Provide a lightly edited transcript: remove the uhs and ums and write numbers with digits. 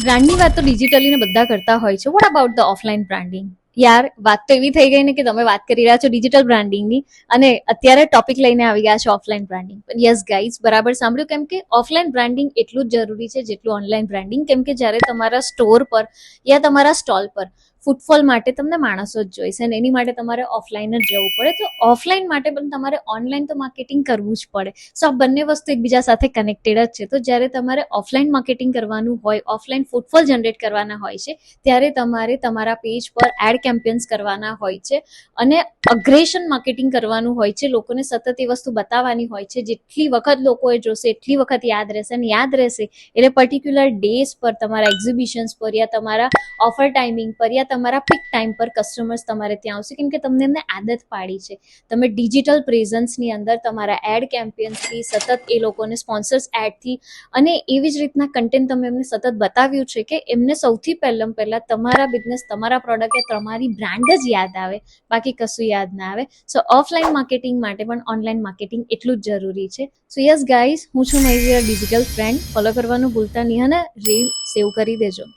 બ્રાન્ડની વાત તો ડિજિટલી ને બધા કરતા હોય છે. What about the offline branding? યાર, વાત તો એવી થઈ ગઈ ને કે તમે વાત કરી રહ્યા છો ડિજિટલ બ્રાન્ડિંગની અને અત્યારે ટોપિક લઈને આવી ગયા છો ઓફલાઈન બ્રાન્ડિંગ. યસ ગાઈઝ, બરાબર સાંભળ્યું. કેમ કે ઓફલાઈન બ્રાન્ડિંગ એટલું જ જરૂરી છે જેટલું ઓનલાઈન બ્રાન્ડિંગ. કેમ કે જ્યારે તમારા સ્ટોર પર યા તમારા સ્ટોલ પર ફૂટફોલ માટે તમને માણસો જ જોઈશે અને એની માટે તમારે ઓફલાઈન જ જવું પડે. તો ઓફલાઈન માટે પણ તમારે ઓનલાઈન તો માર્કેટિંગ કરવું જ પડે. સો આ બંને વસ્તુ એકબીજા સાથે કનેક્ટેડ જ છે. તો જ્યારે તમારે ઓફલાઈન માર્કેટિંગ કરવાનું હોય, ઓફલાઈન ફૂટફોલ જનરેટ કરવાના હોય છે, ત્યારે તમારે તમારા પેજ પર એડ કેમ્પેન્સ કરવાના હોય છે અને અગ્રેશન માર્કેટિંગ કરવાનું હોય છે. લોકોને સતત એ વસ્તુ બતાવવાની હોય છે. જેટલી વખત લોકોએ જોશે એટલી વખત યાદ રહેશે અને યાદ રહેશે એટલે પર્ટિક્યુલર ડેઝ પર, તમારા એક્ઝિબિશન્સ પર યા તમારા ઓફર ટાઈમિંગ પર યા તમારા પીક ટાઈમ પર કસ્ટમર્સ તમારે ત્યાં આવશે. કેમ કે તમને એમને આદત પાડી છે. તમે ડિજિટલ પ્રેઝન્સની અંદર તમારા એડ કેમ્પેન્સથી સતત એ લોકોને સ્પોન્સર્સ એડથી અને એવી જ રીતના કન્ટેન્ટ તમે એમને સતત બતાવ્યું છે કે એમને સૌથી પહેલા તમારા બિઝનેસ, તમારા પ્રોડક્ટ કે તમારી બ્રાન્ડ જ યાદ આવે, બાકી કશું યાદ ના આવે. સો ઓફલાઈન માર્કેટિંગ માટે પણ ઓનલાઈન માર્કેટિંગ એટલું જ જરૂરી છે. સો યસ ગાઈઝ, હું છું મારી ડિજિટલ ફ્રેન્ડ. ફોલો કરવાનું ભૂલતા નહીં અને રીલ સેવ કરી દેજો.